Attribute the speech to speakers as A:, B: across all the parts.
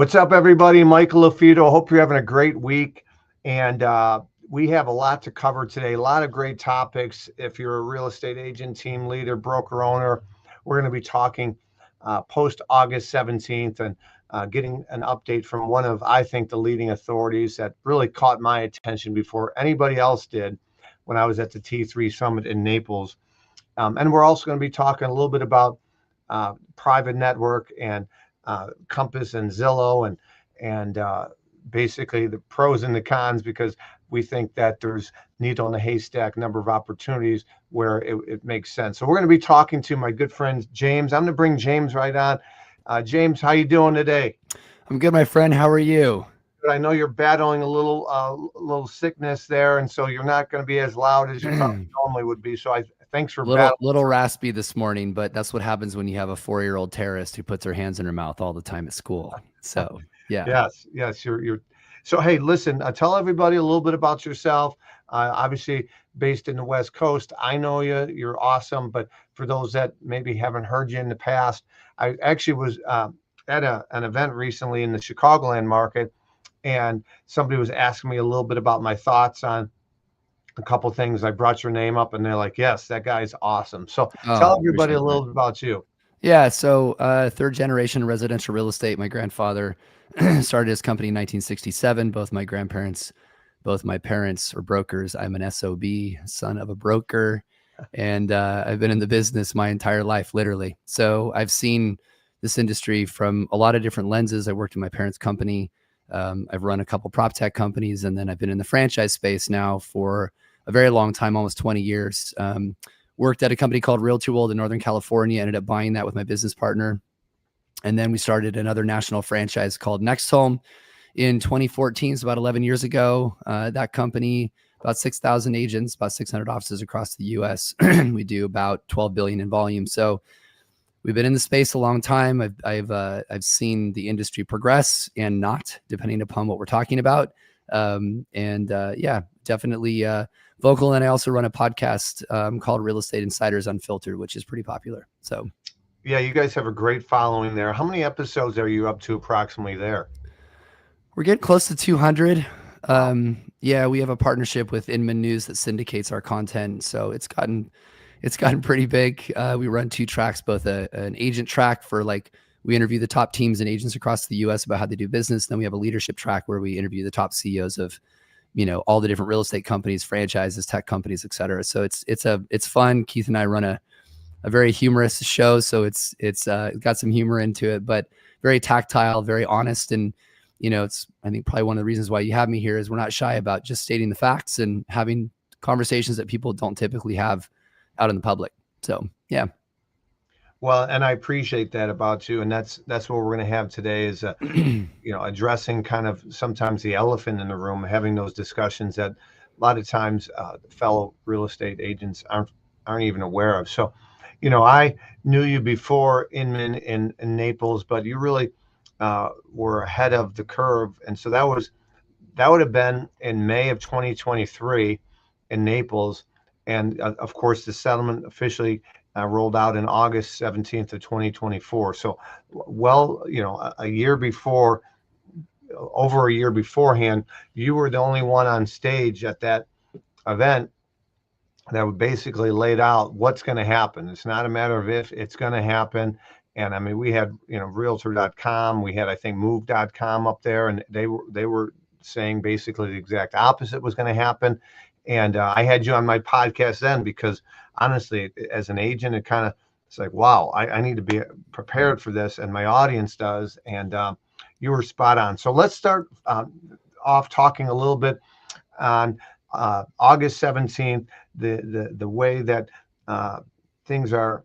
A: What's up, everybody? Michael LaFido. Hope you're having a great week. And we have a lot to cover today, a lot of great topics. If you're a real estate agent, team leader, broker owner, we're going to be talking post August 17th and getting an update from one of, I think, the leading authorities that really caught my attention before anybody else did when I was at the T3 Summit in Naples. And we're also going to be talking a little bit about private network and Compass and Zillow and basically the pros and the cons, because we think that there's needle in the haystack number of opportunities where it makes sense. So we're going to be talking to my good friend James. I'm going to bring James right on. James, how you doing today?
B: I'm good, my friend. How are you?
A: I know you're battling a little sickness there, and so you're not going to be as loud as you probably normally would be. So thanks for
B: little raspy this morning, but that's what happens when you have a 4-year-old terrorist who puts her hands in her mouth all the time at school. So yeah.
A: Yes. You're. So hey, listen. Tell everybody a little bit about yourself. Obviously based in the West Coast. I know you. You're awesome. But for those that maybe haven't heard you in the past, I actually was at an event recently in the Chicagoland market, and somebody was asking me a little bit about my thoughts on a couple of things. I brought your name up and they're like, yes, that guy's awesome. So tell everybody a little bit about you.
B: Yeah. So third generation residential real estate. My grandfather started his company in 1967. Both my parents are brokers. I'm an SOB, son of a broker. And I've been in the business my entire life, literally. So I've seen this industry from a lot of different lenses. I worked in my parents' company. I've run a couple prop tech companies, and then I've been in the franchise space now for a very long time, almost 20 years. Worked at a company called Realty World in Northern California, ended up buying that with my business partner. And then we started another national franchise called Next Home in 2014, so about 11 years ago. That company, about 6,000 agents, about 600 offices across the US. We do about 12 billion in volume. So we've been in the space a long time. I've seen the industry progress and not, depending upon what we're talking about. Definitely vocal. And I also run a podcast called Real Estate Insiders Unfiltered, which is pretty popular. So,
A: yeah, you guys have a great following there. How many episodes are you up to approximately there?
B: We're getting close to 200. Yeah, we have a partnership with Inman News that syndicates our content, so it's gotten pretty big. We run 2 tracks, both an agent track for we interview the top teams and agents across the US about how they do business. Then we have a leadership track where we interview the top CEOs of, all the different real estate companies, franchises, tech companies, et cetera. So it's fun. Keith and I run a very humorous show, so it's got some humor into it, but very tactile, very honest, and it's, I think, probably one of the reasons why you have me here is we're not shy about just stating the facts and having conversations that people don't typically have out in the public. So, yeah.
A: Well, and I appreciate that about you. And that's what we're going to have today is, addressing kind of sometimes the elephant in the room, having those discussions that a lot of times fellow real estate agents aren't even aware of. So, I knew you before Inman in Naples, but you really were ahead of the curve. And so that would have been in May of 2023 in Naples. And of course, the settlement officially rolled out in August 17th of 2024. So, a year before, over a year beforehand, you were the only one on stage at that event that would basically laid out what's going to happen. It's not a matter of if, it's going to happen. And I mean, we had, realtor.com, we had, I think, move.com up there, and they were saying basically the exact opposite was going to happen. And I had you on my podcast then because honestly, as an agent, it's like, wow, I need to be prepared for this, and my audience does. And you were spot on. So let's start off talking a little bit on August 17th, the way that things are.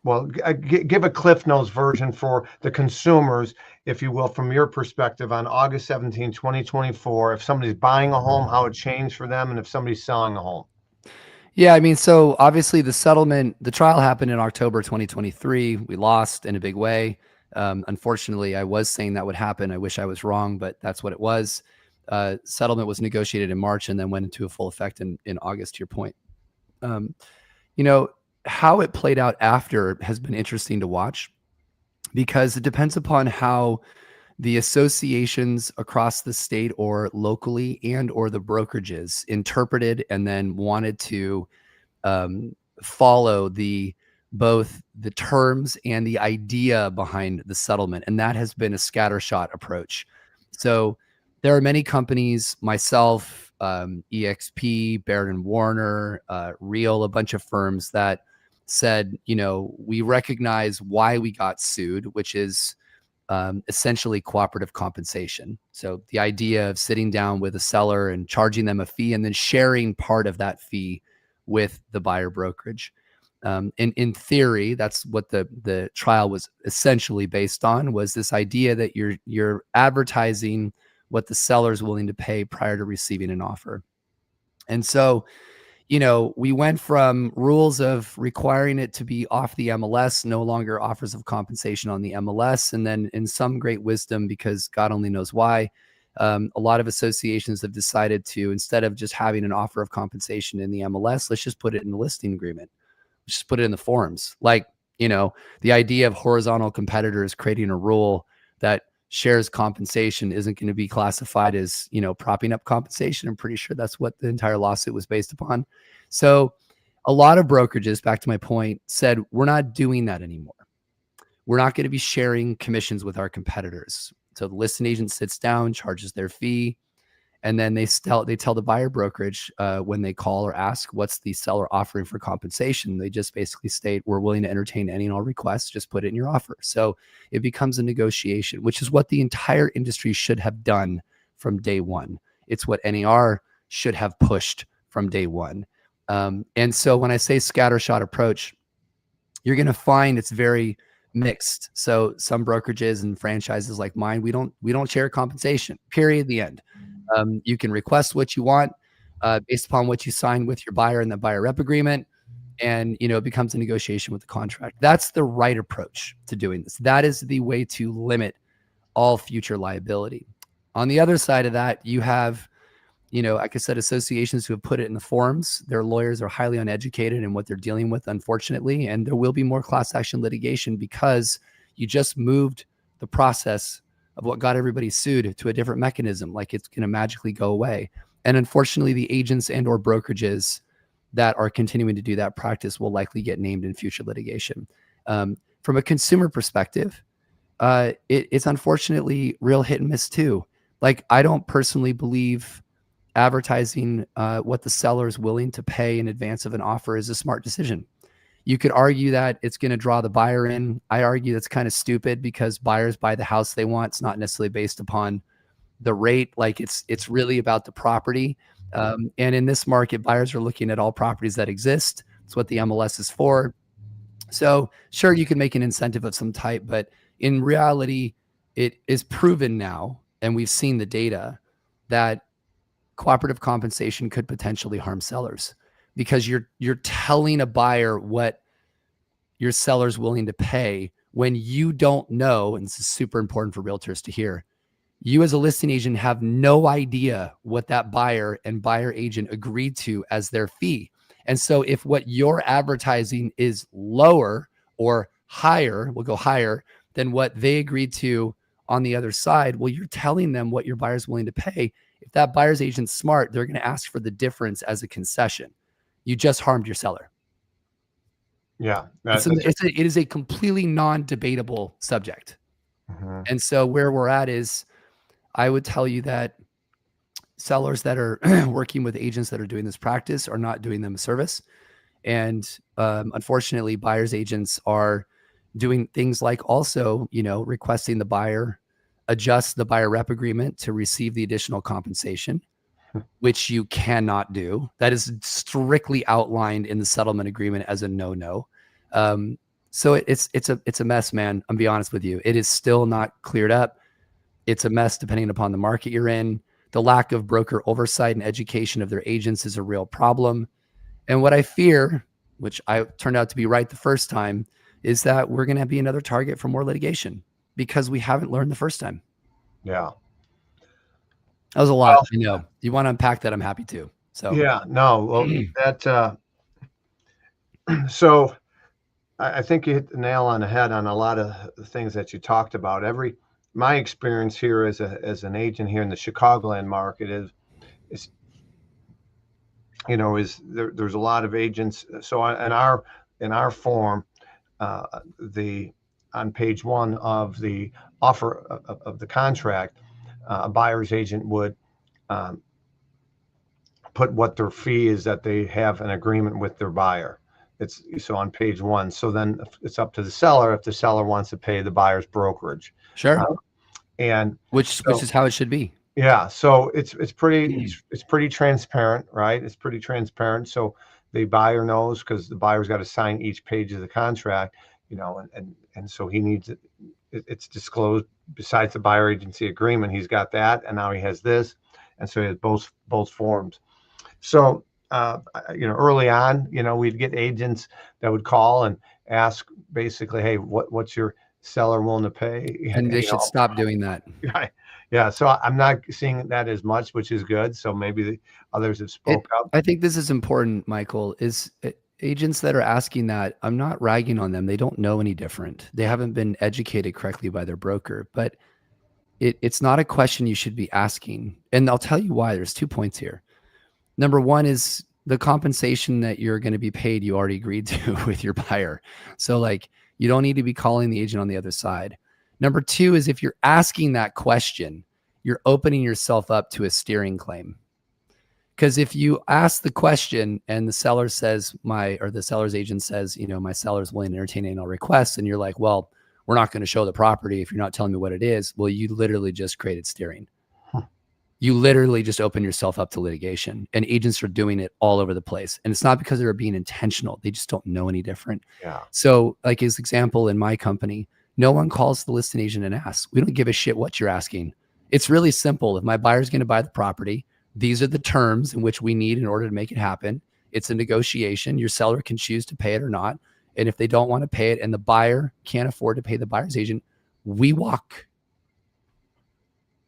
A: Well, give a Cliff Notes version for the consumers, if you will, from your perspective on August 17, 2024. If somebody's buying a home, how it changed for them, and if somebody's selling a home.
B: Yeah, I mean, so obviously the trial happened in October 2023. We lost in a big way. Unfortunately, I was saying that would happen. I wish I was wrong, but that's what it was. Settlement was negotiated in March and then went into a full effect in August, to your point. How it played out after has been interesting to watch because it depends upon how the associations across the state or locally and or the brokerages interpreted and then wanted to follow both the terms and the idea behind the settlement. And that has been a scattershot approach. So there are many companies, myself, EXP, Baird and Warner, Real, a bunch of firms that said, we recognize why we got sued, which is essentially cooperative compensation. So the idea of sitting down with a seller and charging them a fee and then sharing part of that fee with the buyer brokerage. And in theory, that's what the trial was essentially based on, was this idea that you're advertising what the seller is willing to pay prior to receiving an offer. And so, we went from rules of requiring it to be off the MLS, no longer offers of compensation on the MLS. And then in some great wisdom, because God only knows why, a lot of associations have decided to, instead of just having an offer of compensation in the MLS, let's just put it in the listing agreement. Let's just put it in the forms. Like, the idea of horizontal competitors creating a rule that shares compensation isn't going to be classified as, propping up compensation. I'm pretty sure that's what the entire lawsuit was based upon. So a lot of brokerages, back to my point, said, we're not doing that anymore. We're not going to be sharing commissions with our competitors. So the listing agent sits down, charges their fee, and then they tell the buyer brokerage when they call or ask, what's the seller offering for compensation? They just basically state, we're willing to entertain any and all requests, just put it in your offer. So it becomes a negotiation, which is what the entire industry should have done from day one. It's what NAR should have pushed from day one. And so when I say scattershot approach, you're going to find it's very mixed. So some brokerages and franchises like mine, we don't share compensation, period, the end. You can request what you want based upon what you sign with your buyer in the buyer rep agreement. And, it becomes a negotiation with the contract. That's the right approach to doing this. That is the way to limit all future liability. On the other side of that, you have, like I said, associations who have put it in the forms. Their lawyers are highly uneducated in what they're dealing with, unfortunately. And there will be more class action litigation because you just moved the process of what got everybody sued to a different mechanism, like it's going to magically go away. And unfortunately, the agents and or brokerages that are continuing to do that practice will likely get named in future litigation. From a consumer perspective, it's unfortunately real hit and miss too. Like, I don't personally believe advertising what the seller is willing to pay in advance of an offer is a smart decision. You could argue that it's going to draw the buyer in. I argue that's kind of stupid because buyers buy the house they want. It's not necessarily based upon the rate. Like it's really about the property. And in this market, buyers are looking at all properties that exist. It's what the MLS is for. So sure, you can make an incentive of some type, but in reality, it is proven now, and we've seen the data, that cooperative compensation could potentially harm sellers, because you're telling a buyer what your seller's willing to pay when you don't know, and this is super important for realtors to hear, you as a listing agent have no idea what that buyer and buyer agent agreed to as their fee. And so if what you're advertising is lower or higher, we'll go higher than what they agreed to on the other side, well, you're telling them what your buyer's willing to pay. If that buyer's agent's smart, they're going to ask for the difference as a concession. You just harmed your seller.
A: Yeah.
B: It is a completely non-debatable subject.
A: Mm-hmm.
B: And so where we're at is, I would tell you that sellers that are working with agents that are doing this practice are not doing them a service. And unfortunately, buyer's agents are doing things like also, requesting the buyer adjust the buyer rep agreement to receive the additional compensation, which you cannot do. That is strictly outlined in the settlement agreement as a no-no. So it's a mess, man. I'm be honest with you. It is still not cleared up. It's a mess depending upon the market you're in. The lack of broker oversight and education of their agents is a real problem. And what I fear, which I turned out to be right the first time, is that we're going to be another target for more litigation because we haven't learned the first time.
A: Yeah.
B: That was a lot. Well, you want to unpack that, I'm happy to. So
A: yeah, no, well, that so I think you hit the nail on the head on a lot of the things that you talked about. Every my experience here as an agent here in the Chicagoland market is is there's a lot of agents. So in our form, the on page one of the offer of the contract, a buyer's agent would um, put what their fee is that they have an agreement with their buyer. It's so on page one. So then it's up to the seller if the seller wants to pay the buyer's brokerage.
B: Sure.
A: And
B: which is how it should be.
A: Yeah, so it's pretty transparent, right? It's pretty transparent. So the buyer knows because the buyer's got to sign each page of the contract, and so he needs it. It's disclosed besides the buyer agency agreement. He's got that, and now he has this, and so he has both forms. So early on, we'd get agents that would call and ask basically, hey, what's your seller willing to pay?
B: And they should stop doing that.
A: Right. Yeah. So I'm not seeing that as much, which is good. So maybe the others have spoke up.
B: I think this is important, Michael, is agents that are asking that, I'm not ragging on them. They don't know any different. They haven't been educated correctly by their broker, but it's not a question you should be asking. And I'll tell you why. There's 2 points here. Number one is the compensation that you're going to be paid, you already agreed to with your buyer. So like, you don't need to be calling the agent on the other side. Number two is if you're asking that question, you're opening yourself up to a steering claim. Because if you ask the question and the seller says the seller's agent says, my seller's willing to entertain any requests, and you're like, well, we're not going to show the property if you're not telling me what it is. Well, you literally just created steering. You literally just open yourself up to litigation, and agents are doing it all over the place. And it's not because they're being intentional. They just don't know any different.
A: Yeah.
B: So like his example in my company, no one calls the listing agent and asks. We don't give a shit what you're asking. It's really simple. If my buyer's going to buy the property, these are the terms in which we need in order to make it happen. It's a negotiation. Your seller can choose to pay it or not. And if they don't want to pay it and the buyer can't afford to pay the buyer's agent, we walk.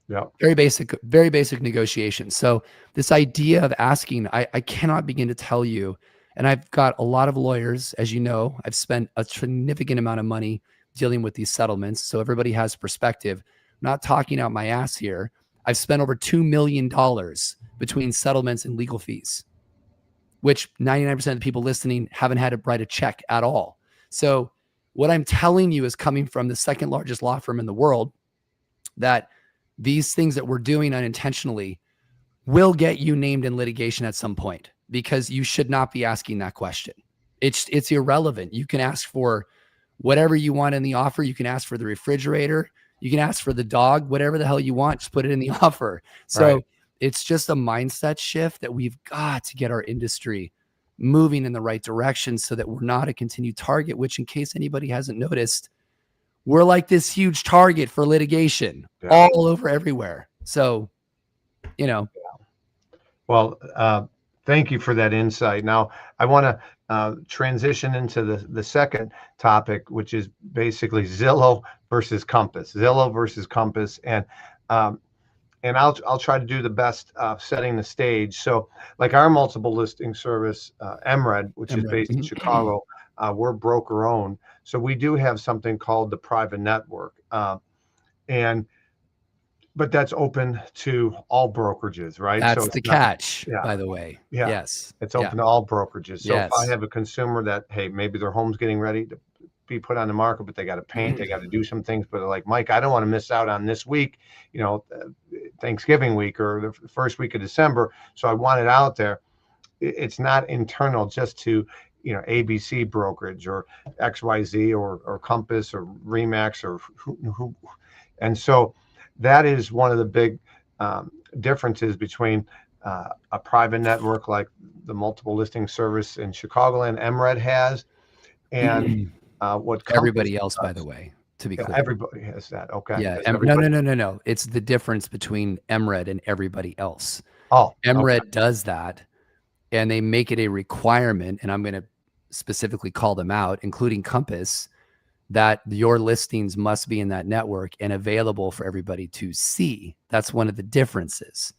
A: Yeah.
B: Very basic negotiation. So this idea of asking, I cannot begin to tell you, and I've got a lot of lawyers, as you know, I've spent a significant amount of money dealing with these settlements. So everybody has perspective. I'm not talking out my ass here. I've spent over $2 million between settlements and legal fees, which 99% of the people listening haven't had to write a check at all. So what I'm telling you is coming from the second largest law firm in the world, that these things that we're doing unintentionally will get you named in litigation at some point, because you should not be asking that question. It's irrelevant. You can ask for whatever you want in the offer. You can ask for the refrigerator. You can ask for the dog, whatever the hell you want, just put it in the offer. So right. It's just a mindset shift that we've got to get our industry moving in the right direction so that we're not a continued target, which, in case anybody hasn't noticed, we're like this huge target for litigation all over everywhere. So,
A: Well, thank you for that insight. Now, I want to transition into the second topic, which is basically Zillow versus Compass. And I'll try to do the best setting the stage. So, like our multiple listing service, MRED, which is based in Chicago, we're broker owned. So we do have something called the private network, but that's open to all brokerages, right?
B: That's
A: so
B: the catch, by the way.
A: Yeah.
B: Yes.
A: It's open to all brokerages. So if I have a consumer that, hey, maybe their home's getting ready to be put on the market, but they got to paint, they got to do some things, but they're like, Mike, I don't want to miss out on this week, Thanksgiving week or the first week of December. So I want it out there. It's not internal just to, ABC brokerage or XYZ or Compass or Remax or who. And so that is one of the big differences between a private network like the multiple listing service in Chicagoland, MRED has, and what Compass
B: everybody else does. By the way, to be clear,
A: everybody has that. Okay.
B: Yeah. No. It's the difference between MRED and everybody else.
A: Oh,
B: MRED does that, and they make it a requirement, and I'm going to specifically call them out, including Compass, that your listings must be in that network and available for everybody to see. That's one of the differences,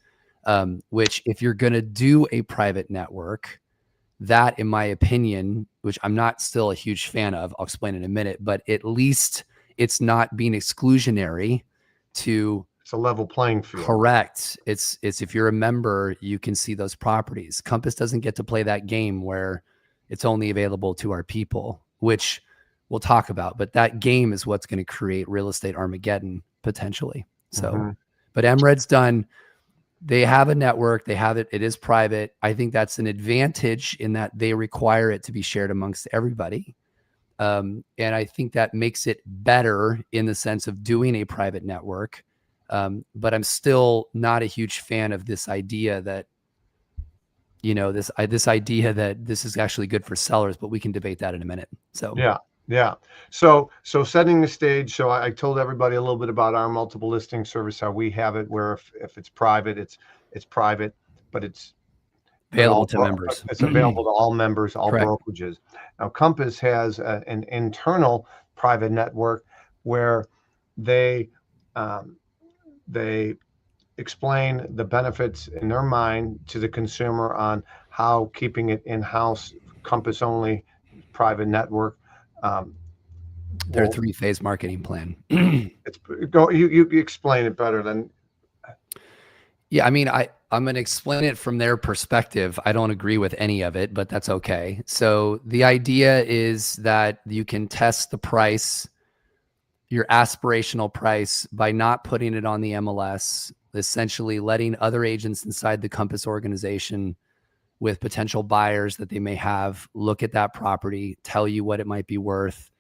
B: which if you're going to do a private network, that, in my opinion, which I'm not still a huge fan of, I'll explain in a minute, but at least it's not being exclusionary to
A: It's a level playing field.
B: correct. It's if you're a member, you can see those properties. Compass doesn't get to play that game where it's only available to our people, which we'll talk about. But that game is what's going to create real estate Armageddon potentially. So, but MRED's done. They have a network. They have it. It is private. I think that's an advantage in that they require it to be shared amongst everybody. And I think that makes it better in the sense of doing a private network. But I'm still not a huge fan of this idea that, this idea that this is actually good for sellers, but we can debate that in a minute. So
A: yeah. So setting the stage. So I told everybody a little bit about our multiple listing service, how we have it, where if it's private, it's private, but it's
B: available to members.
A: It's available to all members, all
B: Correct.
A: brokerages. Now, Compass has an internal private network where they explain the benefits in their mind to the consumer on how keeping it in-house, Compass only private network.
B: Their 3-phase marketing plan.
A: You explain it better than.
B: Yeah, I mean, I'm going to explain it from their perspective. I don't agree with any of it, but that's okay. So the idea is that you can test the price, your aspirational price, by not putting it on the MLS, essentially letting other agents inside the Compass organization with potential buyers that they may have look at that property, tell you what it might be worth,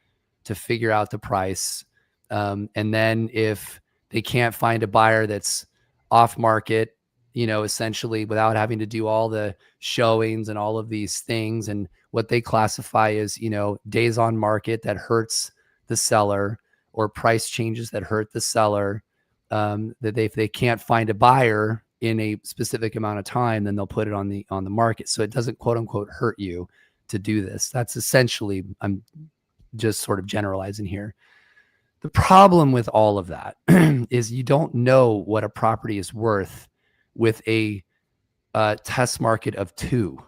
B: to figure out the price. And then if they can't find a buyer that's off market, essentially without having to do all the showings and all of these things, and what they classify as, days on market that hurts the seller, or price changes that hurt the seller, that if they can't find a buyer in a specific amount of time, then they'll put it on the market. So it doesn't quote unquote hurt you to do this. That's essentially, I'm just sort of generalizing here. The problem with all of that is you don't know what a property is worth with a test market of 2.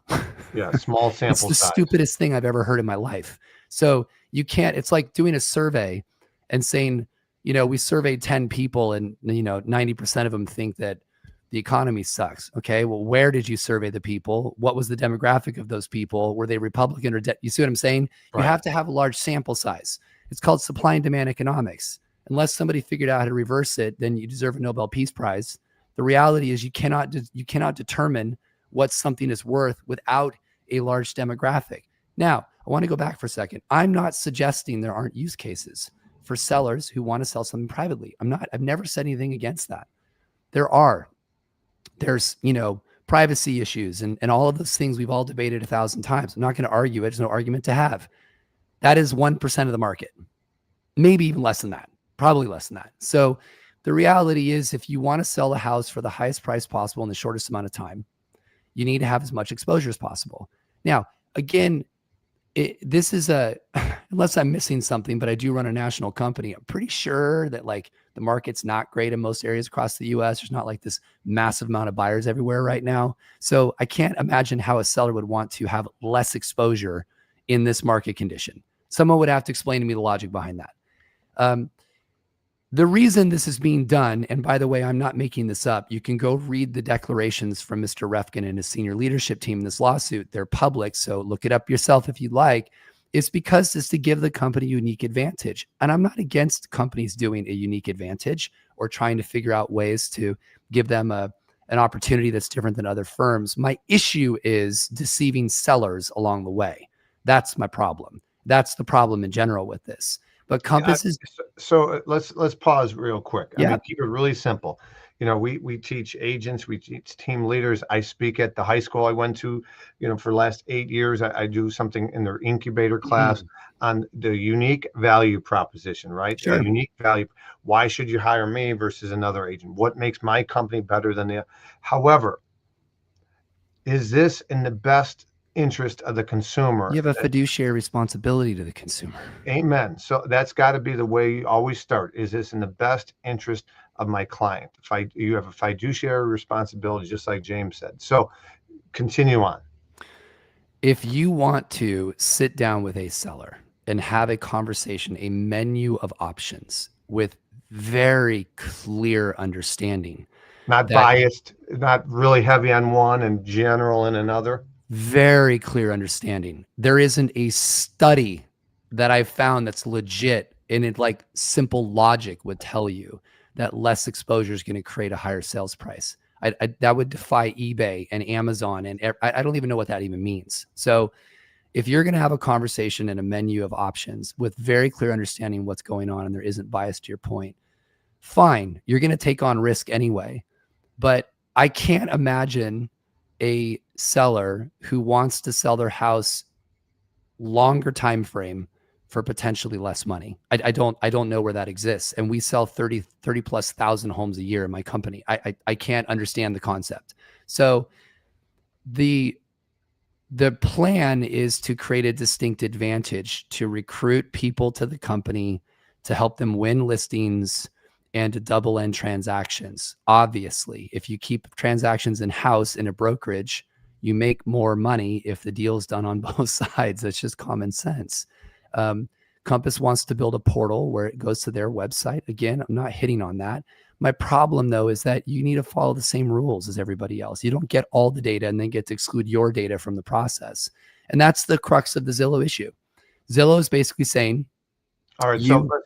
A: Yeah, small sample size.
B: It's the stupidest thing I've ever heard in my life. So you can't, it's like doing a survey and saying, we surveyed 10 people and, 90% of them think that the economy sucks. Okay, well, where did you survey the people? What was the demographic of those people? Were they Republican or you see what I'm saying? Right. You have to have a large sample size. It's called supply and demand economics. Unless somebody figured out how to reverse it, then you deserve a Nobel Peace Prize. The reality is you cannot determine what something is worth without a large demographic. Now, I want to go back for a second. I'm not suggesting there aren't use cases for sellers who want to sell something privately. I've never said anything against that. There's, privacy issues and all of those things we've all debated 1,000 times. I'm not going to argue it. There's no argument to have. That is 1% of the market, maybe even less than that, probably less than that. So the reality is, if you want to sell a house for the highest price possible in the shortest amount of time, you need to have as much exposure as possible. Now, again, this is unless I'm missing something, but I do run a national company. I'm pretty sure that the market's not great in most areas across the US. There's not this massive amount of buyers everywhere right now. So I can't imagine how a seller would want to have less exposure in this market condition. Someone would have to explain to me the logic behind that. The reason this is being done, and by the way, I'm not making this up. You can go read the declarations from Mr. Refkin and his senior leadership team in this lawsuit. They're public, so look it up yourself if you'd like. It's because it's to give the company a unique advantage. And I'm not against companies doing a unique advantage or trying to figure out ways to give them an opportunity that's different than other firms. My issue is deceiving sellers along the way. That's my problem. That's the problem in general with this. But Compass is.
A: So let's pause real quick.
B: Yeah.
A: I mean, keep it really simple. We teach agents, we teach team leaders. I speak at the high school I went to, for the last 8 years. I do something in their incubator class on the unique value proposition, right?
B: Sure.
A: A unique value. Why should you hire me versus another agent? What makes my company better than the? However, is this in the best interest of the consumer?
B: You have a fiduciary responsibility to the consumer.
A: Amen. So that's got to be the way you always start. Is this in the best interest of my client? You have a fiduciary responsibility, just like James said. So continue on.
B: If you want to sit down with a seller and have a conversation, a menu of options with very clear understanding.
A: Not biased, not really heavy on one and general in another.
B: Very clear understanding. There isn't a study that I've found that's legit, and it like simple logic would tell you that less exposure is going to create a higher sales price. That would defy eBay and Amazon, and I don't even know what that even means. So if you're going to have a conversation and a menu of options with very clear understanding what's going on, and there isn't bias to your point, fine, you're going to take on risk anyway. But I can't imagine a seller who wants to sell their house longer time frame for potentially less money. I don't know where that exists. And we sell 30 plus thousand homes a year in my company. I can't understand the concept. So the plan is to create a distinct advantage to recruit people to the company, to help them win listings and to double end transactions. Obviously, if you keep transactions in-house in a brokerage, you make more money if the deal is done on both sides. That's just common sense. Compass wants to build a portal where it goes to their website. Again, I'm not hitting on that. My problem, though, is that you need to follow the same rules as everybody else. You don't get all the data and then get to exclude your data from the process. And that's the crux of the Zillow issue. Zillow is basically saying,
A: all right,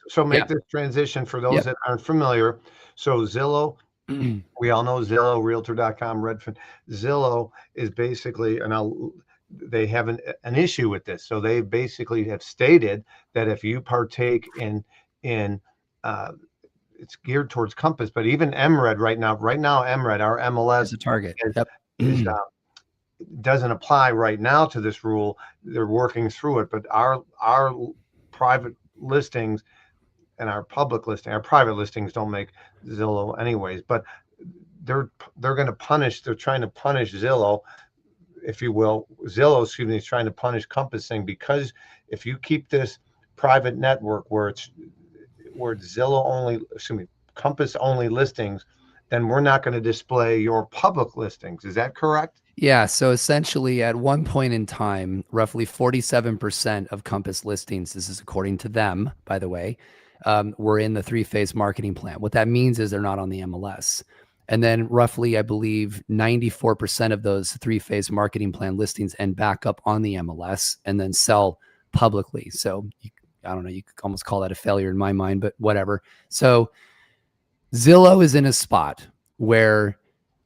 A: so make this transition for those that aren't familiar. So Zillow, we all know Zillow, Realtor.com, Redfin. Zillow is basically, they have an issue with this. So they basically have stated that if you partake in it's geared towards Compass, but even MRED right now, MRED, our MLS
B: is a target.
A: Doesn't apply right now to this rule. They're working through it, but our private listings and our private listings don't make Zillow anyways, but they're going to punish, they're trying to punish Zillow, if you will. Zillow, excuse me, is trying to punish Compass, saying, because if you keep this private network where it's Zillow only, Compass only listings, then we're not going to display your public listings. Is that correct?
B: Yeah. So essentially, at one point in time, roughly 47% of Compass listings, this is according to them, by the way, were in the 3-phase marketing plan. What that means is they're not on the MLS. And then roughly, I believe 94% of those 3-phase marketing plan listings end back up on the MLS and then sell publicly. So I don't know, you could almost call that a failure in my mind, but whatever. So Zillow is in a spot where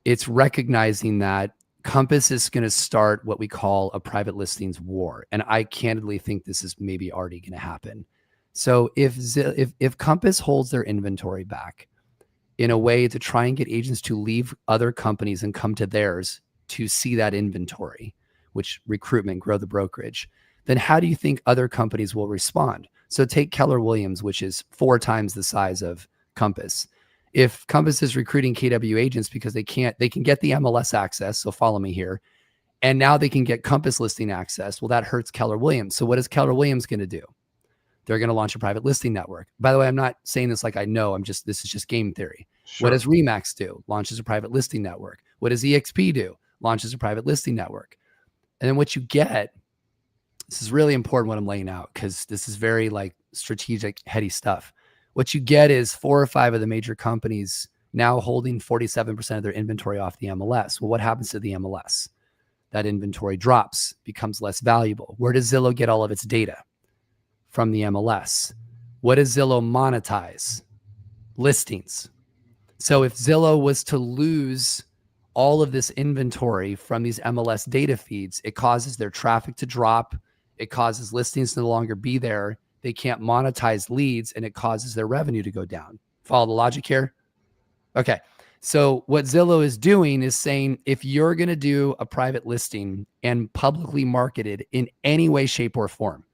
B: it's recognizing that Compass is going to start what we call a private listings war. And I candidly think this is maybe already going to happen. So if Compass holds their inventory back in a way to try and get agents to leave other companies and come to theirs to see that inventory, which recruitment, grow the brokerage, then how do you think other companies will respond? So take Keller Williams, which is 4 times the size of Compass. If Compass is recruiting KW agents because they can get the MLS access, so follow me here, and now they can get Compass listing access, well, that hurts Keller Williams. So what is Keller Williams going to do? They're going to launch a private listing network. By the way, I'm not saying this like I know, this is just game theory. Sure. What does Remax do? Launches a private listing network. What does EXP do? Launches a private listing network. And then what you get, this is really important what I'm laying out, because this is very like strategic, heady stuff. What you get is 4 or 5 of the major companies now holding 47% of their inventory off the MLS. Well, what happens to the MLS? That inventory drops, becomes less valuable. Where does Zillow get all of its data? From the MLS. What does Zillow monetize? Listings. So if Zillow was to lose all of this inventory from these MLS data feeds, it causes their traffic to drop. It causes listings to no longer be there. They can't monetize leads, and it causes their revenue to go down. Follow the logic here? Okay. So what Zillow is doing is saying, if you're going to do a private listing and publicly market it in any way, shape, or form,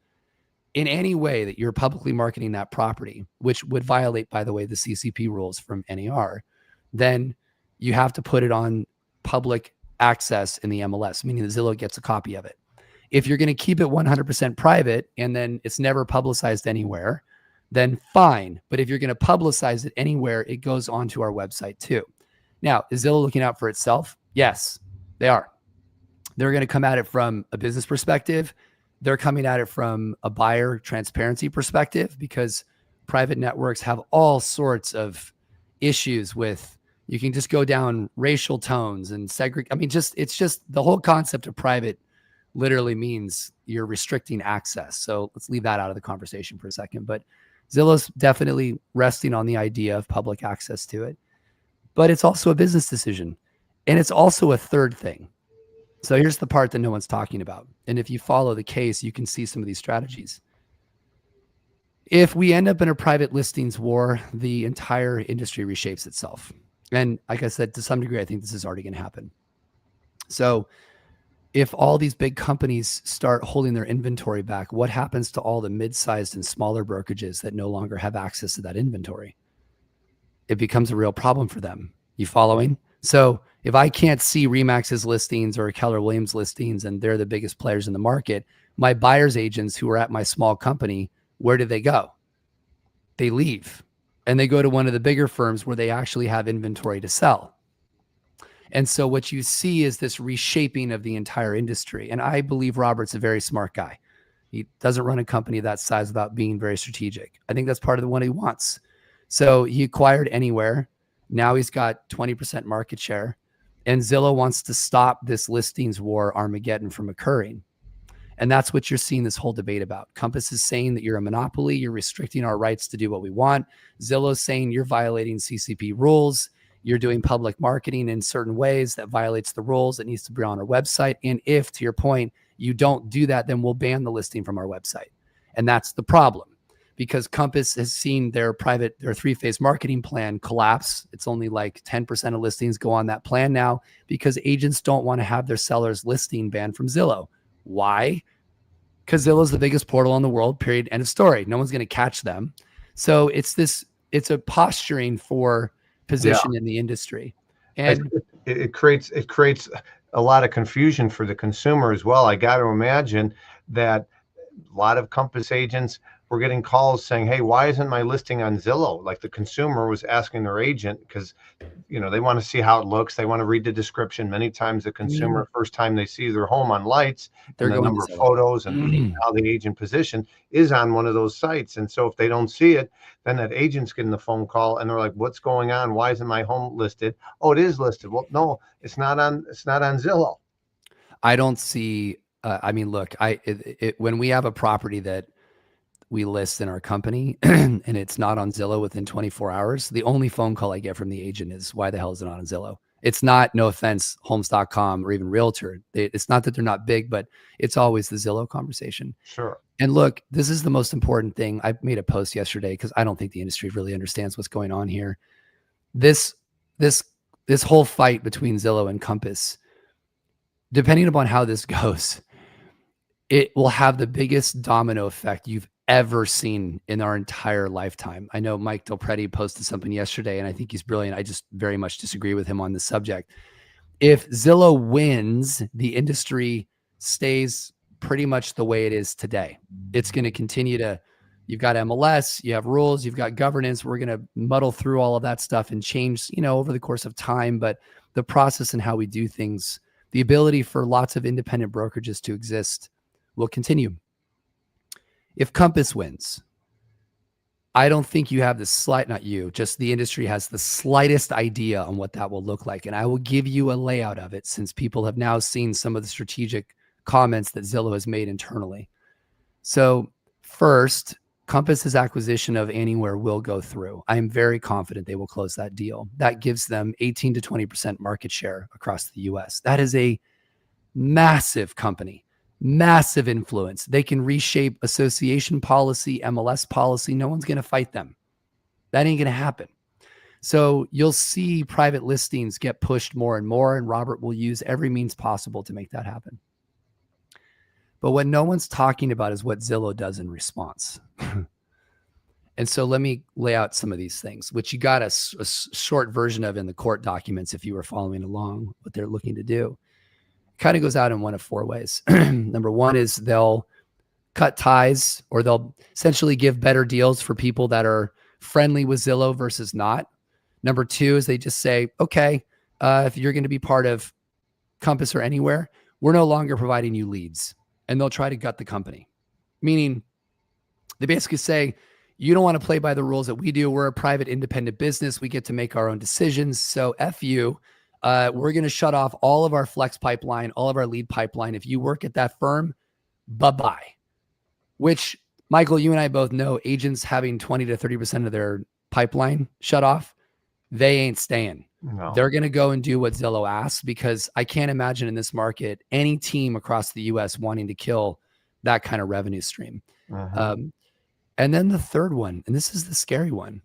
B: in any way that you're publicly marketing that property, which would violate, by the way, the CCP rules from NAR, then you have to put it on public access in the MLS, meaning that Zillow gets a copy of it. If you're going to keep it 100% private and then it's never publicized anywhere, then fine. But if you're going to publicize it anywhere, it goes onto our website too. Now, is Zillow looking out for itself? Yes, they are. They're going to come at it from a business perspective. They're coming at it from a buyer transparency perspective, because private networks have all sorts of issues with, you can just go down racial tones and segregate. I mean, it's just the whole concept of private literally means you're restricting access. So let's leave that out of the conversation for a second. But Zillow's definitely resting on the idea of public access to it. But it's also a business decision. And it's also a third thing. So here's the part that no one's talking about. And if you follow the case, you can see some of these strategies. If we end up in a private listings war, the entire industry reshapes itself. And like I said, to some degree, I think this is already going to happen. So if all these big companies start holding their inventory back, what happens to all the mid-sized and smaller brokerages that no longer have access to that inventory? It becomes a real problem for them. You following? So if I can't see Remax's listings or Keller Williams listings, and they're the biggest players in the market, my buyer's agents who are at my small company, where do they go? They leave and they go to one of the bigger firms where they actually have inventory to sell. And so what you see is this reshaping of the entire industry. And I believe Robert's a very smart guy. He doesn't run a company that size without being very strategic. I think that's part of the one he wants. So he acquired Anywhere. Now he's got 20% market share. And Zillow wants to stop this listings war Armageddon from occurring. And that's what you're seeing this whole debate about. Compass is saying that you're a monopoly. You're restricting our rights to do what we want. Zillow's saying you're violating CCP rules. You're doing public marketing in certain ways that violates the rules. It needs to be on our website. And if, to your point, you don't do that, then we'll ban the listing from our website. And that's the problem, because Compass has seen their three-phase marketing plan collapse. It's only like 10% of listings go on that plan now because agents don't want to have their sellers listing banned from Zillow. Why? Because Zillow is the biggest portal in the world, period, end of story. No one's going to catch them. So it's a posturing for position in the industry. And
A: it creates a lot of confusion for the consumer as well. I got to imagine that a lot of Compass agents were getting calls saying, hey, why isn't my listing on Zillow? Like the consumer was asking their agent because, they want to see how it looks. They want to read the description. Many times the consumer, first time they see their home on lights, and the number of photos and how the agent position is on one of those sites. And so if they don't see it, then that agent's getting the phone call and they're like, what's going on? Why isn't my home listed? Oh, it is listed. Well, no, it's not on Zillow.
B: I don't see, look, when we have a property that we list in our company and it's not on Zillow within 24 hours, the only phone call I get from the agent is, why the hell is it not on Zillow? It's not, no offense, homes.com or even Realtor. It's not that they're not big, but it's always the Zillow conversation.
A: Sure.
B: And look, this is the most important thing. I made a post yesterday because I don't think the industry really understands what's going on here. This whole fight between Zillow and Compass, depending upon how this goes, it will have the biggest domino effect you've ever seen in our entire lifetime. I know Mike Del Prete posted something yesterday, and I think he's brilliant. I just very much disagree with him on this subject. If Zillow wins, the industry stays pretty much the way it is today. It's going to continue to, you've got MLS, you have rules, you've got governance. We're going to muddle through all of that stuff and change, over the course of time. But the process and how we do things, the ability for lots of independent brokerages to exist will continue. If Compass wins, I don't think you have just the industry has the slightest idea on what that will look like. And I will give you a layout of it, since people have now seen some of the strategic comments that Zillow has made internally. So first, Compass's acquisition of Anywhere will go through. I am very confident they will close that deal. That gives them 18 to 20% market share across the US. That is a massive company. Massive influence. They can reshape association policy, MLS policy. No one's going to fight them. That ain't going to happen. So you'll see private listings get pushed more and more, and Robert will use every means possible to make that happen. But what no one's talking about is what Zillow does in response. And so let me lay out some of these things, which you got a short version of in the court documents if you were following along what they're looking to do. Kind of goes out in one of four ways. Number one is they'll cut ties, or they'll essentially give better deals for people that are friendly with Zillow versus not. Number two is they just say, okay, if you're going to be part of Compass or Anywhere, we're no longer providing you leads. And they'll try to gut the company. Meaning they basically say, You don't want to play by the rules that we do. We're a private independent business. We get to make our own decisions. So F you. We're going to shut off all of our flex pipeline, all of our lead pipeline. If you work at that firm, bye-bye. Which, Michael, you and I both know, agents having 20 to 30% of their pipeline shut off, they ain't staying.
A: No.
B: They're going to go and do what Zillow asks, because I can't imagine in this market any team across the U.S. wanting to kill that kind of revenue stream. And then the third one, and this is the scary one.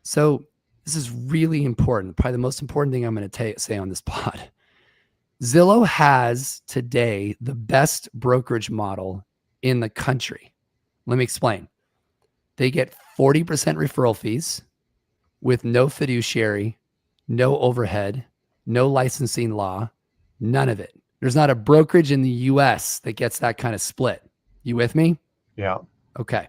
B: So this is really important. Probably the most important thing I'm going to say on this pod. Zillow has today the best brokerage model in the country. Let me explain. They get 40% referral fees with no fiduciary, no overhead, no licensing law, none of it. There's not a brokerage in the US that gets that kind of split. You with me?
A: Yeah.
B: Okay.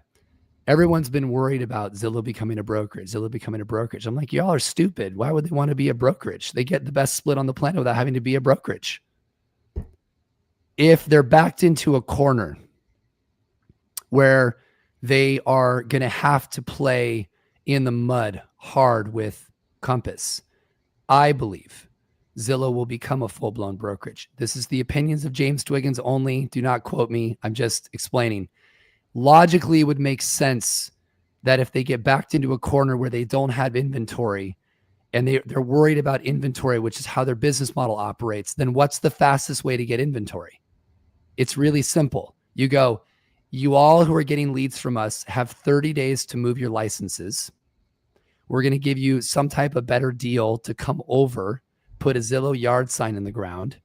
B: Everyone's been worried about Zillow becoming a brokerage, I'm like, y'all are stupid. Why would they want to be a brokerage? They get the best split on the planet without having to be a brokerage. If they're backed into a corner where they are going to have to play in the mud hard with Compass, I believe Zillow will become a full-blown brokerage. This is the opinions of James Dwiggins only. Do not quote me. I'm just explaining. Logically, it would make sense that if they get backed into a corner where they don't have inventory and they're worried about inventory, which is how their business model operates, then what's the fastest way to get inventory? It's really simple. You go, you all who are getting leads from us have 30 days to move your licenses. We're going to give you some type of better deal to come over, put a Zillow yard sign in the ground,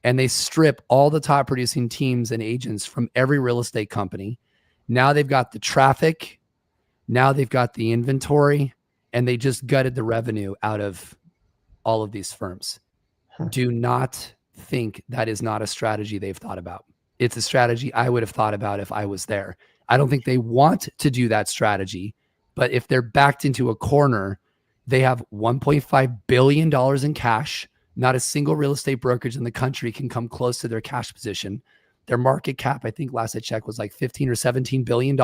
B: and they strip all the top producing teams and agents from every real estate company. Now they've got the traffic, now they've got the inventory, and they just gutted the revenue out of all of these firms. Do not think that is not a strategy they've thought about. It's a strategy I would have thought about if I was there. I don't think they want to do that strategy, but if they're backed into a corner, they have $1.5 billion in cash. Not a single real estate brokerage in the country can come close to their cash position. Their market cap, I think last I checked, was like 15 or $17 billion.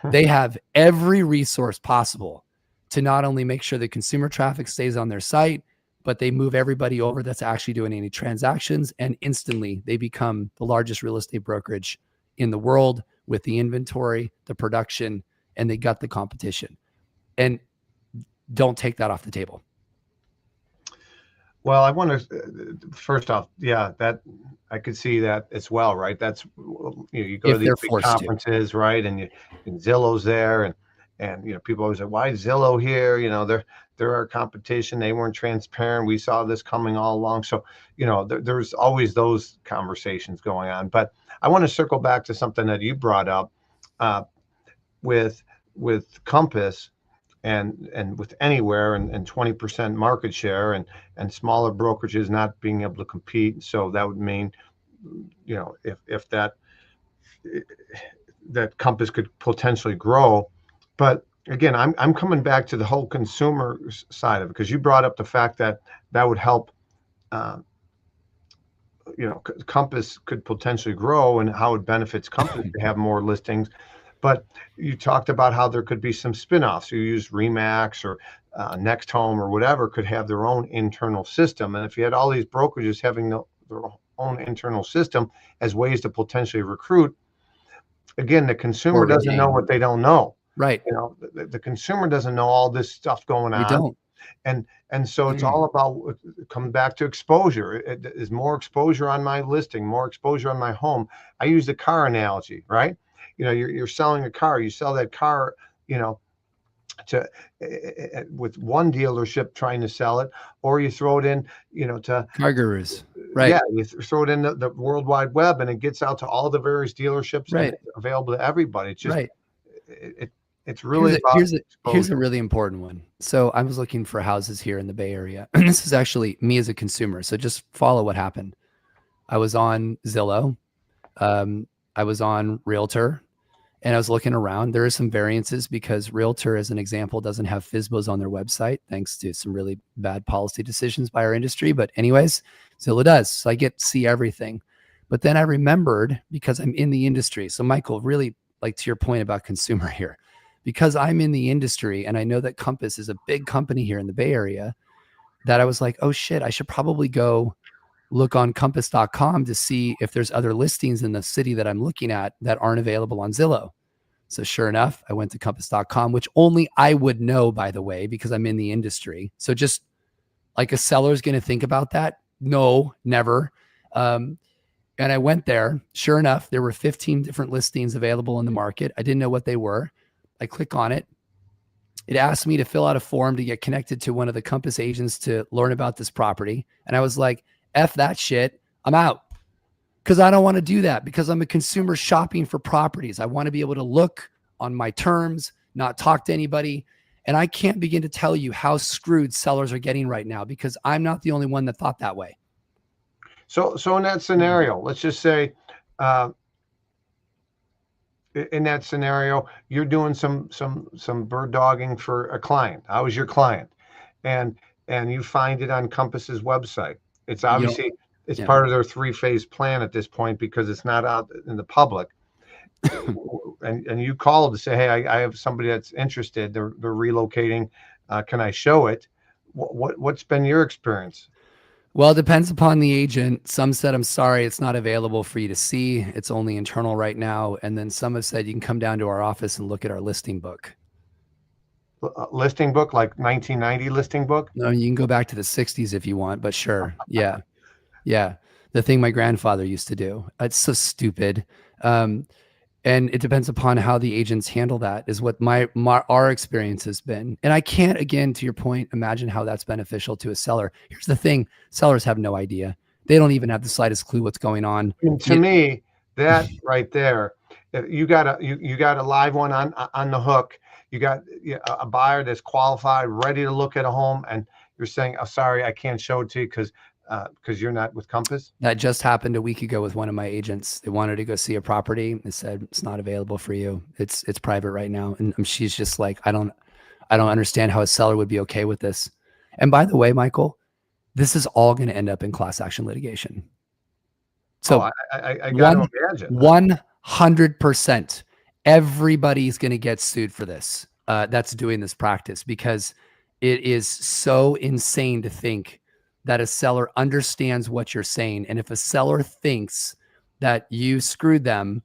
B: They have every resource possible to not only make sure the consumer traffic stays on their site, but they move everybody over that's actually doing any transactions, and instantly they become the largest real estate brokerage in the world with the inventory, the production, and they gut the competition. And don't take that off the table.
A: Well, I want to first off, yeah, that I could see that as well, right? That's you go to these big conferences, right? And Zillow's there, and people always say, why is Zillow here? They're our competition. They weren't transparent. We saw this coming all along. So there's always those conversations going on. But I want to circle back to something that you brought up with Compass. And with Anywhere and 20% market share and smaller brokerages not being able to compete. So that would mean, if that Compass could potentially grow. But again, I'm coming back to the whole consumer side of it, because you brought up the fact that would help, Compass could potentially grow and how it benefits Compass to have more listings. But you talked about how there could be some spinoffs. You use Remax or Next Home or whatever could have their own internal system. And if you had all these brokerages having their own internal system as ways to potentially recruit, again, the consumer doesn't know what they don't know.
B: Right.
A: The consumer doesn't know all this stuff going on.
B: We don't.
A: And so it's all about coming back to exposure. It is more exposure on my listing, more exposure on my home. I use the car analogy, right? You're selling a car. You sell that car, to with one dealership trying to sell it, or you throw it in, to
B: Car Gurus, right?
A: Yeah, you throw it in the World Wide Web, and it gets out to all the various dealerships,
B: right?
A: And it's available to everybody. It's just
B: right.
A: It's really
B: here's a really important one. So I was looking for houses here in the Bay Area, and this is actually me as a consumer. So just follow what happened. I was on Zillow. I was on Realtor. And I was looking around. There are some variances because Realtor, as an example, doesn't have FSBOs on their website, thanks to some really bad policy decisions by our industry. But anyways, Zillow does. So I get to see everything. But then I remembered, because I'm in the industry. So Michael, really, like to your point about consumer here, because I'm in the industry and I know that Compass is a big company here in the Bay Area, that I was like, oh shit, I should probably go look on compass.com to see if there's other listings in the city that I'm looking at that aren't available on Zillow. So sure enough, I went to compass.com, which only I would know, by the way, because I'm in the industry. So just like a seller's going to think about that? No, never. And I went there. Sure enough, there were 15 different listings available in the market. I didn't know what they were. I click on it. It asked me to fill out a form to get connected to one of the Compass agents to learn about this property. And I was like, F that shit. I'm out. Because I don't want to do that, because I'm a consumer shopping for properties. I want to be able to look on my terms, not talk to anybody. And I can't begin to tell you how screwed sellers are getting right now, because I'm not the only one that thought that way.
A: So in that scenario, let's just say, in that scenario, you're doing some bird dogging for a client. I was your client, and you find it on Compass's website. It's obviously it's part of their 3-phase plan at this point, because it's not out in the public. and you called to say, hey, I have somebody that's interested. They're relocating. Can I show it? What's been your experience?
B: Well, it depends upon the agent. Some said, I'm sorry, it's not available for you to see. It's only internal right now. And then some have said, you can come down to our office and look at our listing book.
A: Listing book, like 1990 listing book?
B: No, you can go back to the 60s if you want, but sure. Yeah. Yeah. The thing my grandfather used to do. It's so stupid. And it depends upon how the agents handle that, is what our experience has been. And I can't, again, to your point, imagine how that's beneficial to a seller. Here's the thing. Sellers have no idea. They don't even have the slightest clue what's going on.
A: And to me, that right there, you got a live one on the hook. You got a buyer that's qualified, ready to look at a home, and you're saying, oh, sorry, I can't show it to you because you're not with Compass.
B: That just happened a week ago with one of my agents. They wanted to go see a property. They said, it's not available for you. It's private right now. And she's just like, I don't understand how a seller would be okay with this. And by the way, Michael, this is all going to end up in class action litigation. So
A: I got to imagine
B: 100%, everybody's going to get sued for this. That's doing this practice, because it is so insane to think that a seller understands what you're saying. And if a seller thinks that you screwed them,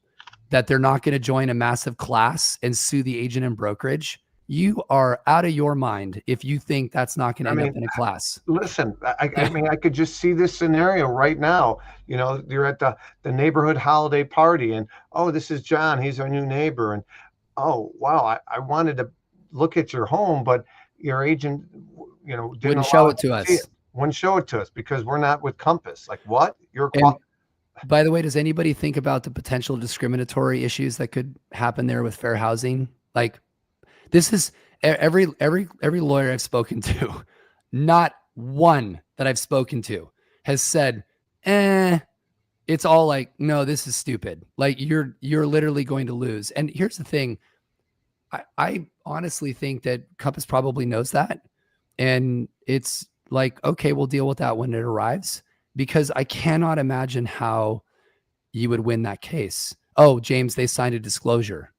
B: that they're not going to join a massive class and sue the agent and brokerage, you are out of your mind if you think that's not going to end up in a class.
A: Listen, I mean, I could just see this scenario right now. You know, you're at the neighborhood holiday party, and, oh, this is John. He's our new neighbor. And, oh, wow, I wanted to look at your home, but your agent,
B: wouldn't show it to us.
A: Wouldn't show it to us because we're not with Compass. Like, what?
B: By the way, does anybody think about the potential discriminatory issues that could happen there with fair housing? Like, this is every lawyer I've spoken to, not one that I've spoken to has said, it's all like, no, this is stupid. Like, you're literally going to lose. And here's the thing. I honestly think that Compass probably knows that. And it's like, okay, we'll deal with that when it arrives, because I cannot imagine how you would win that case. Oh, James, they signed a disclosure.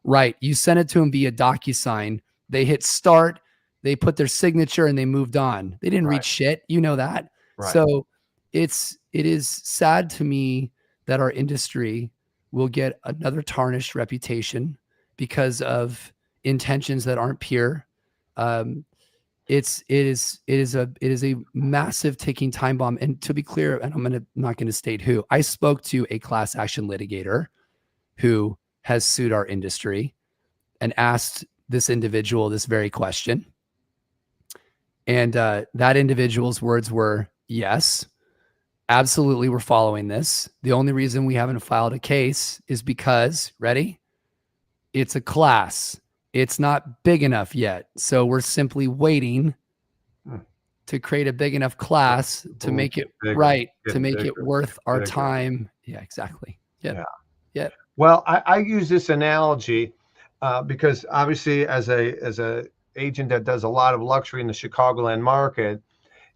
B: Right. You sent it to them via DocuSign. They hit start, they put their signature, and they moved on. They didn't read shit. You know that. Right. So it is sad to me that our industry will get another tarnished reputation because of intentions that aren't pure. It is a massive ticking time bomb. And to be clear, and I'm not going to state who, I spoke to a class action litigator who has sued our industry and asked this individual this very question. And that individual's words were, yes, absolutely, we're following this. The only reason we haven't filed a case is because, ready? It's a class. It's not big enough yet. So we're simply waiting to create a big enough class to make it to make it worth our time. Yeah, exactly. Yeah.
A: Well, I use this analogy because obviously as a agent that does a lot of luxury in the Chicagoland market,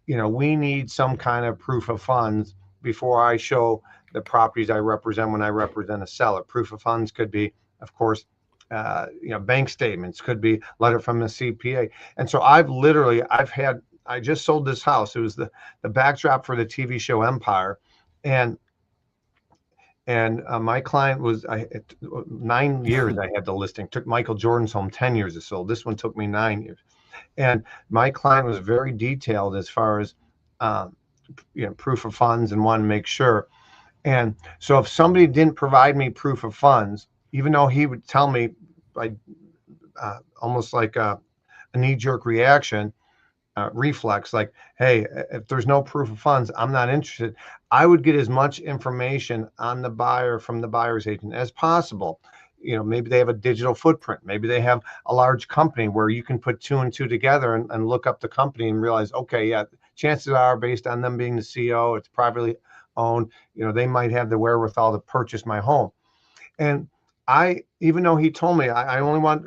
A: we need some kind of proof of funds before I show the properties I represent when I represent a seller. Proof of funds could be, of course, bank statements, could be letter from the CPA. And so I just sold this house. It was the backdrop for the TV show Empire. And my client was 9 years. I had the listing. Took Michael Jordan's home 10 years to sold. This one took me 9 years. And my client was very detailed as far as proof of funds and wanted to make sure. And so if somebody didn't provide me proof of funds, even though he would tell me by almost like a knee-jerk reaction, reflex, like, hey, if there's no proof of funds, I'm not interested, I would get as much information on the buyer from the buyer's agent as possible. Maybe they have a digital footprint. Maybe they have a large company where you can put 2 and 2 together and look up the company and realize, okay, yeah, chances are, based on them being the CEO, it's privately owned, they might have the wherewithal to purchase my home. And even though he told me I only want,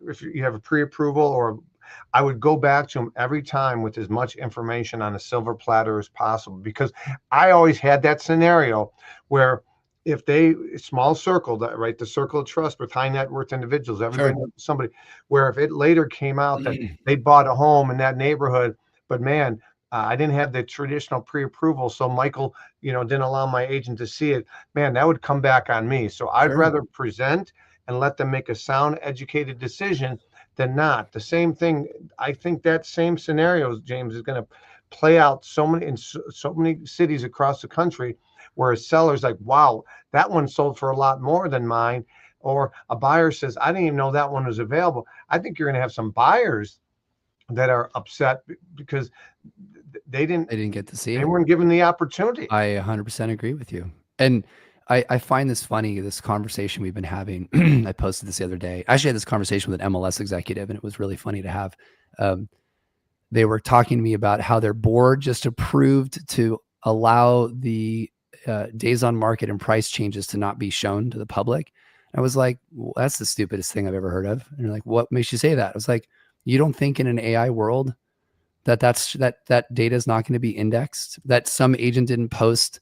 A: if you have a pre-approval, or I would go back to him every time with as much information on a silver platter as possible, because I always had that scenario where if small circle, right, the circle of trust with high net worth individuals, everybody knows somebody, where if it later came out that they bought a home in that neighborhood, but man, I didn't have the traditional pre-approval, so Michael, didn't allow my agent to see it, man, that would come back on me. So I'd rather present and let them make a sound, educated decision than not. The same thing, I think that same scenario, James, is going to play out in so many cities across the country, where a seller's like, wow, that one sold for a lot more than mine. Or a buyer says, I didn't even know that one was available. I think you're going to have some buyers that are upset because they didn't
B: get to see it.
A: They weren't given the opportunity.
B: I 100% agree with you. And I find this funny, this conversation we've been having. I posted this the other day. I actually had this conversation with an MLS executive, and it was really funny to have. They were talking to me about how their board just approved to allow the days on market and price changes to not be shown to the public. I was like, well, that's the stupidest thing I've ever heard of. And they're like, what makes you say that? I was like, you don't think in an AI world that data is not going to be indexed, that some agent didn't post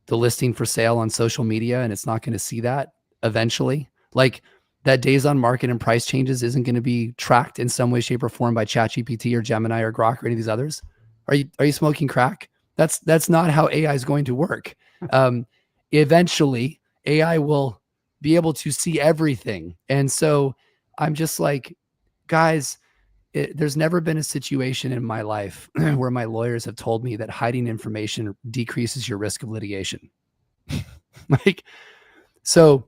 B: the listing for sale on social media and it's not going to see that eventually? Like, that days on market and price changes isn't going to be tracked in some way, shape, or form by ChatGPT or Gemini or Grok or any of these others? Are you smoking crack? That's not how AI is going to work. Eventually, AI will be able to see everything. And so I'm just like, guys, there's never been a situation in my life where my lawyers have told me that hiding information decreases your risk of litigation. So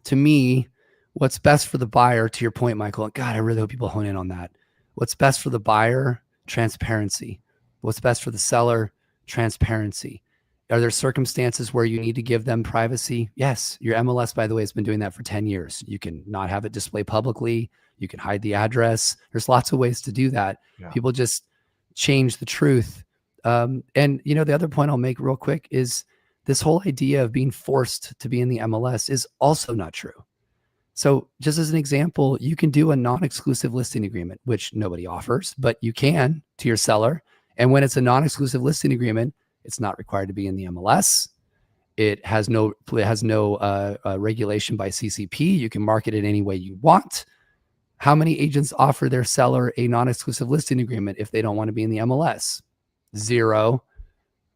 B: to me, what's best for the buyer, to your point, Michael, God, I really hope people hone in on that. What's best for the buyer? Transparency. What's best for the seller? Transparency. Are there circumstances where you need to give them privacy? Yes. Your MLS, by the way, has been doing that for 10 years. You can not have it display publicly. You can hide the address. There's lots of ways to do that. Yeah. People just change the truth. And the other point I'll make real quick is this whole idea of being forced to be in the MLS is also not true. So just as an example, you can do a non-exclusive listing agreement, which nobody offers, but you can to your seller. And when it's a non-exclusive listing agreement, it's not required to be in the MLS. It has no regulation by CCP. You can market it any way you want. How many agents offer their seller a non-exclusive listing agreement if they don't want to be in the MLS? 0.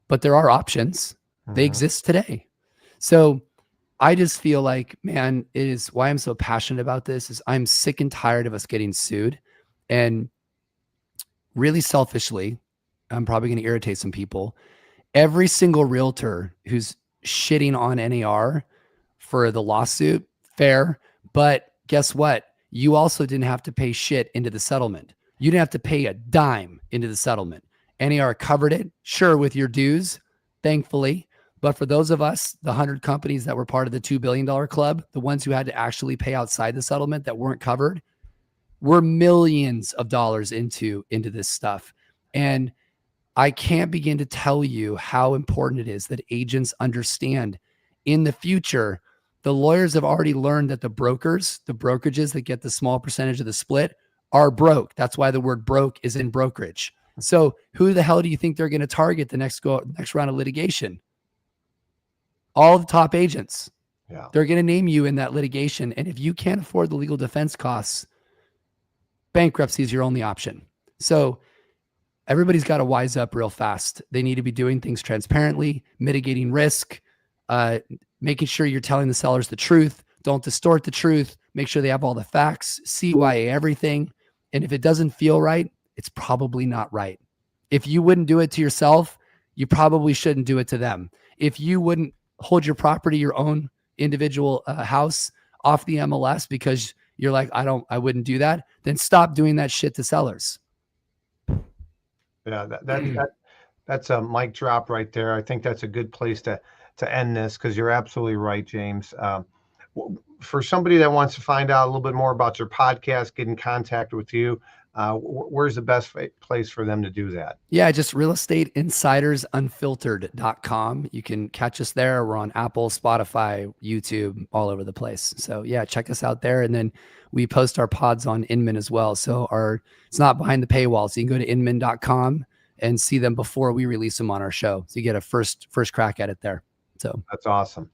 B: But there are options. They exist today. So I just feel like, man, it is why I'm so passionate about this is I'm sick and tired of us getting sued. And really selfishly, I'm probably going to irritate some people. Every single realtor who's shitting on NAR for the lawsuit, fair. But guess what? You also didn't have to pay shit into the settlement. You didn't have to pay a dime into the settlement. NAR covered it, sure, with your dues, thankfully. But for those of us, the 100 companies that were part of the $2 billion club, the ones who had to actually pay outside the settlement that weren't covered, were millions of dollars into this stuff. And I can't begin to tell you how important it is that agents understand in the future. The lawyers have already learned that the brokerages that get the small percentage of the split are broke. That's why the word broke is in brokerage. So who the hell do you think they're going to target the next round of litigation? All the top agents.
A: Yeah.
B: They're going to name you in that litigation. And if you can't afford the legal defense costs, bankruptcy is your only option. So everybody's got to wise up real fast. They need to be doing things transparently, mitigating risk, making sure you're telling the sellers the truth. Don't distort the truth. Make sure they have all the facts, CYA everything. And if it doesn't feel right, it's probably not right. If you wouldn't do it to yourself, you probably shouldn't do it to them. If you wouldn't hold your property, your own individual house off the MLS because you're like, I wouldn't do that, then stop doing that shit to sellers.
A: Yeah, that's a mic drop right there. I think that's a good place to end this, because you're absolutely right, James. For somebody that wants to find out a little bit more about your podcast, get in contact with you, where's the best place for them to do that?
B: Yeah, just realestateinsidersunfiltered.com. You can catch us there. We're on Apple, Spotify, YouTube, all over the place. So yeah, check us out there. And then we post our pods on Inman as well. So it's not behind the paywall. So you can go to inman.com and see them before we release them on our show. So you get a first crack at it there. So
A: that's awesome.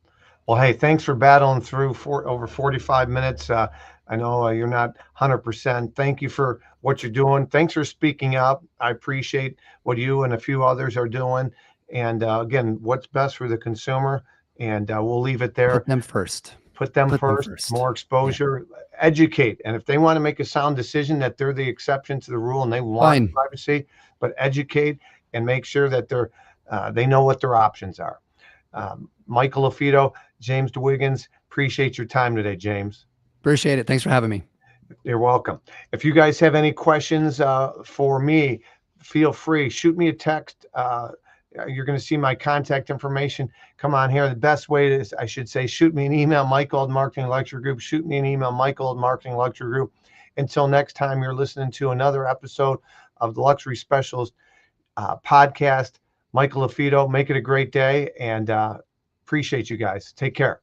A: Well, hey, thanks for battling through for over 45 minutes. I know you're not 100%. Thank you for what you're doing. Thanks for speaking up. I appreciate what you and a few others are doing. And again, what's best for the consumer. And we'll leave it there.
B: Put them first.
A: Put them first. More exposure. Yeah. Educate. And if they want to make a sound decision that they're the exception to the rule and they want privacy, but educate and make sure that they know what their options are. Michael LaFido, James Dwiggins, appreciate your time today, James.
B: Appreciate it. Thanks for having me.
A: You're welcome. If you guys have any questions for me, feel free. Shoot me a text. You're going to see my contact information come on here. The best way is, I should say, shoot me an email, Michael@MarketingLuxury Group. Shoot me an email, Michael@MarketingLuxury Group. Until next time, you're listening to another episode of the Luxury Specialist podcast. Michael LaFido, make it a great day, and appreciate you guys. Take care.